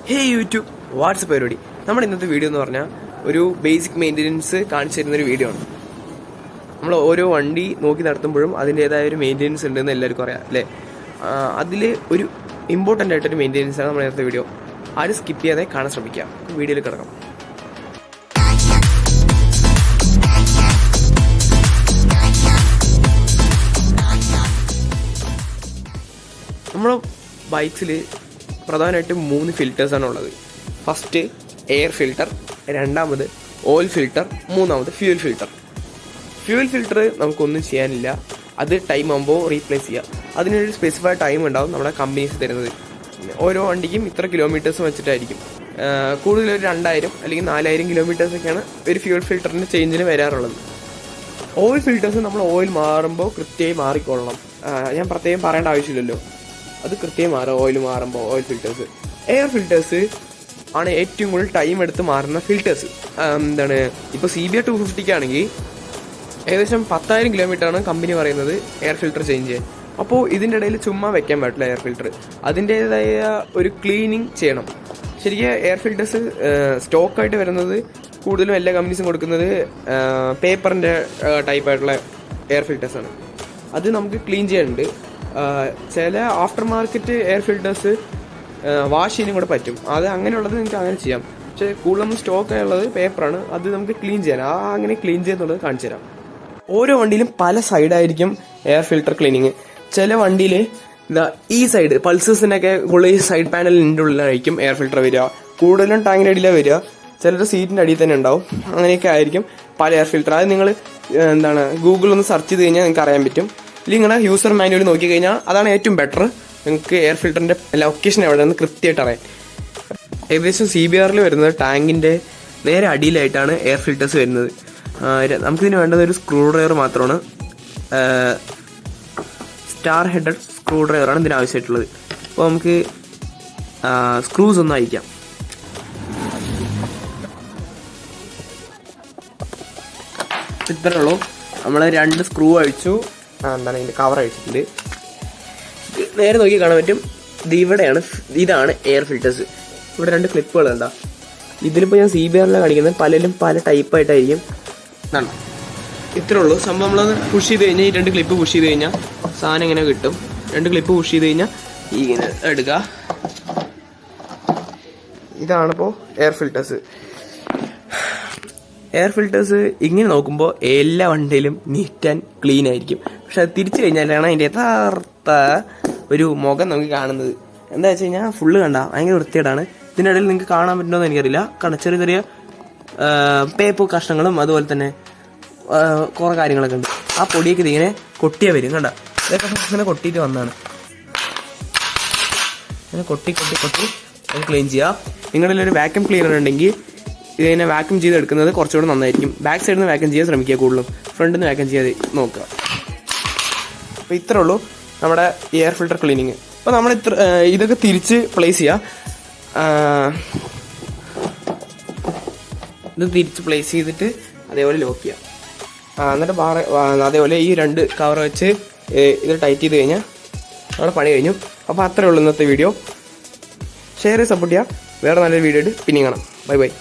ഹേ YouTube WhatsApp പരിപാടി. നമ്മുടെ ഇന്നത്തെ വീഡിയോ എന്ന് പറഞ്ഞാൽ ഒരു ബേസിക് മെയിൻ്റെനൻസ് കാണിച്ചു തരുന്നൊരു വീഡിയോ ആണ്. നമ്മൾ ഓരോ വണ്ടി നോക്കി നടത്തുമ്പോഴും അതിൻ്റേതായ ഒരു മെയിൻ്റെനൻസ് ഉണ്ടെന്ന് എല്ലാവർക്കും അറിയാം അല്ലേ. അതിൽ ഒരു ഇമ്പോർട്ടൻ്റ് ആയിട്ടൊരു മെയിൻ്റെനൻസ് ആണ് നമ്മുടെ ഇന്നത്തെ വീഡിയോ. ആരും സ്കിപ്പ് ചെയ്യാതെ കാണാൻ ശ്രമിക്കുക. വീഡിയോയിൽ കിടക്കാം. നമ്മുടെ ബൈക്സിൽ പ്രധാനമായിട്ടും 3 ഫിൽറ്റേഴ്സാണ് ഉള്ളത്. ഫസ്റ്റ് എയർ ഫിൽട്ടർ, രണ്ടാമത് ഓയിൽ ഫിൽട്ടർ, മൂന്നാമത് ഫ്യൂൽ ഫിൽട്ടർ. ഫ്യൂൽ ഫിൽട്ടർ നമുക്കൊന്നും ചെയ്യാനില്ല, അത് ടൈം ആകുമ്പോൾ റീപ്ലേസ് ചെയ്യുക. അതിനൊരു സ്പെസിഫൈഡ് ടൈം ഉണ്ടാവും നമ്മുടെ കമ്പനീസ് തരുന്നത്. ഓരോ വണ്ടിക്കും ഇത്ര കിലോമീറ്റേഴ്സ് വെച്ചിട്ടായിരിക്കും. കൂടുതൽ ഒരു 2000 അല്ലെങ്കിൽ 4000 കിലോമീറ്റേഴ്സൊക്കെയാണ് ഒരു ഫ്യൂൽ ഫിൽറ്ററിൻ്റെ ചേഞ്ചിന് വരാറുള്ളത്. ഓയിൽ ഫിൽറ്റേഴ്സ് നമ്മൾ ഓയിൽ മാറുമ്പോൾ കൃത്യമായി മാറിക്കൊള്ളണം. ഞാൻ പ്രത്യേകം പറയേണ്ട ആവശ്യമില്ലല്ലോ, അത് കൃത്യമായി മാറും ഓയിൽ മാറുമ്പോൾ. ഓയിൽ ഫിൽറ്റേഴ്സ്, എയർ ഫിൽറ്റേഴ്സ് ആണ് ഏറ്റവും കൂടുതൽ ടൈം എടുത്ത് മാറുന്ന ഫിൽറ്റേഴ്സ്. ഇപ്പോൾ cbr250 ആണെങ്കിൽ ഏകദേശം 10,000 കിലോമീറ്ററാണ് കമ്പനി പറയുന്നത് എയർ ഫിൽറ്റർ ചേഞ്ച് ചെയ്യാൻ. അപ്പോൾ ഇതിൻ്റെ ഇടയിൽ ചുമ്മാ വെക്കാൻ പറ്റില്ല എയർ ഫിൽറ്റർ. അതിൻ്റേതായ ഒരു ക്ലീനിങ് ചെയ്യണം. ശരിക്കും എയർ ഫിൽറ്റേഴ്സ് സ്റ്റോക്കായിട്ട് വരുന്നത് കൂടുതലും എല്ലാ കമ്പനീസും കൊടുക്കുന്നത് പേപ്പറിൻ്റെ ടൈപ്പായിട്ടുള്ള എയർ ഫിൽറ്റേഴ്സാണ്. അത് നമുക്ക് ക്ലീൻ ചെയ്യാനുണ്ട്. ചില after market air filters wash ചെയ്യാനും കൂടെ പറ്റും. അത് അങ്ങനെയുള്ളത് നിങ്ങൾക്ക് അങ്ങനെ ചെയ്യാം. പക്ഷേ കൂടുതലും സ്റ്റോക്ക് ഉള്ളത് പേപ്പറാണ്, അത് നമുക്ക് ക്ലീൻ ചെയ്യാൻ. അങ്ങനെ ക്ലീൻ ചെയ്യുന്നുള്ളത് കാണിച്ചു തരാം. ഓരോ വണ്ടിയിലും പല സൈഡായിരിക്കും എയർ ഫിൽറ്റർ ക്ലീനിങ്. ചില വണ്ടിയിൽ ഈ സൈഡ് പൾസേഴ്സിനൊക്കെ ഉള്ള ഈ സൈഡ് പാനലിൻ്റെ ഉള്ളിലായിരിക്കും എയർ ഫിൽറ്റർ വരിക. കൂടുതലും ടാങ്കിൻ്റെ അടിയിലാണ് വരിക, ചിലരുടെ സീറ്റിൻ്റെ അടിയിൽ തന്നെ ഉണ്ടാവും. അങ്ങനെയൊക്കെ ആയിരിക്കും പല എയർ ഫിൽറ്റർ. അത് നിങ്ങൾ ഗൂഗിളൊന്ന് സെർച്ച് ചെയ്ത് കഴിഞ്ഞാൽ നിങ്ങൾക്ക് അറിയാൻ പറ്റും. ഇല്ലെങ്കിൽ നിങ്ങളുടെ യൂസർ മാനുവൽ നോക്കി കഴിഞ്ഞാൽ അതാണ് ഏറ്റവും ബെറ്റർ. നിങ്ങൾക്ക് എയർ ഫിൽറ്ററിൻ്റെ ലൊക്കേഷൻ എവിടെയാണെന്ന് കൃത്യമായിട്ട് അറിയാം. ഏകദേശം cbr വരുന്നത് ടാങ്കിൻ്റെ നേരെ അടിയിലായിട്ടാണ് എയർ ഫിൽറ്റേഴ്സ് വരുന്നത്. നമുക്കിതിന് വേണ്ടത് ഒരു സ്ക്രൂ ഡ്രൈവർ മാത്രമാണ്. സ്റ്റാർ ഹെഡഡ് സ്ക്രൂ ഡ്രൈവറാണ് ഇതിന് ആവശ്യമായിട്ടുള്ളത്. അപ്പോൾ നമുക്ക് സ്ക്രൂസ് ഒന്ന് അയക്കാം. ഇത്രേ ഉള്ളൂ. നമ്മൾ 2 സ്ക്രൂ അഴിച്ചു, ഇതിൻ്റെ കവർ അഴിച്ചിട്ടുണ്ട്. നേരെ നോക്കി കാണാൻ പറ്റും, ഇവിടെയാണ്, ഇതാണ് എയർ ഫിൽറ്റേഴ്സ്. ഇവിടെ 2 ക്ലിപ്പുകൾ ഉണ്ടാ. ഇതിലിപ്പോൾ ഞാൻ cbr കാണിക്കുന്നത് പലരും പല ടൈപ്പായിട്ടായിരിക്കും. ഇത്രേ ഉള്ളൂ സംഭവം. നമ്മളത് പുഷ് ചെയ്ത് കഴിഞ്ഞാൽ ഈ 2 ക്ലിപ്പ് പുഷ് ചെയ്ത് കഴിഞ്ഞാൽ സാധനം ഇങ്ങനെ കിട്ടും. 2 ക്ലിപ്പ് പുഷ് ചെയ്ത് കഴിഞ്ഞാൽ ഇങ്ങനെ എടുക്കുക. ഇതാണിപ്പോൾ എയർ ഫിൽറ്റേഴ്സ്. എയർ ഫിൽറ്റേഴ്സ് ഇങ്ങനെ നോക്കുമ്പോൾ എല്ലാ വണ്ടിയിലും നീറ്റ് ആൻഡ് ക്ലീൻ ആയിരിക്കും. പക്ഷെ അത് തിരിച്ചു കഴിഞ്ഞാലാണ് അതിൻ്റെ യഥാർത്ഥ ഒരു മുഖം നമുക്ക് കാണുന്നത്. എന്താ വെച്ച് കഴിഞ്ഞാൽ ഫുള്ള് കണ്ട ഭയങ്കര വൃത്തികേടാണ്. ഇതിൻ്റെ ഇടയിൽ നിങ്ങൾക്ക് കാണാൻ പറ്റുമോയെന്ന് എനിക്കറിയില്ല. കാരണം ചെറിയ ചെറിയ പേപ്പർ കഷ്ണങ്ങളും അതുപോലെ തന്നെ കുറേ കാര്യങ്ങളൊക്കെ ഉണ്ട്. ആ പൊടിയൊക്കെ ഇതിങ്ങനെ കൊട്ടിയാൽ വരും. കണ്ട, ഇതൊക്കെ ഇങ്ങനെ കൊട്ടിയിട്ട് വന്നതാണ്. ഇങ്ങനെ കൊട്ടി അത് ക്ലീൻ ചെയ്യുക. നിങ്ങളുടെ ഒരു വാക്യൂം ക്ലീനർ ഉണ്ടെങ്കിൽ ഇതിനെ വാക്യൂം ചെയ്തെടുക്കുന്നത് കുറച്ചുകൂടെ നന്നായിരിക്കും. ബാക്ക് സൈഡിൽ നിന്ന് വാക്യൂം ചെയ്യാൻ ശ്രമിക്കുക, കൂടുതലും ഫ്രണ്ടിൽ നിന്ന് വാക്യൂം ചെയ്യാതെ നോക്കുക. അപ്പോൾ ഇത്രേ ഉള്ളൂ നമ്മുടെ എയർ ഫിൽറ്റർ ക്ലീനിങ്. അപ്പോൾ നമ്മൾ ഇതൊക്കെ തിരിച്ച് പ്ലേസ് ചെയ്യുക. ഇത് തിരിച്ച് പ്ലേസ് ചെയ്തിട്ട് അതേപോലെ ലോക്ക് ചെയ്യുക. എന്നിട്ട് അതേപോലെ ഈ 2 കവർ വെച്ച് ഇത് ടൈറ്റ് ചെയ്ത് കഴിഞ്ഞാൽ നമ്മുടെ പണി കഴിഞ്ഞു. അപ്പോൾ അത്രേ ഉള്ളൂ ഇന്നത്തെ വീഡിയോ. ഷെയർ ചെയ്ത് സപ്പോർട്ട് ചെയ്യുക. വേറെ നല്ലൊരു വീഡിയോ ആയിട്ട് പിന്നെയും കാണാം. Bye bye.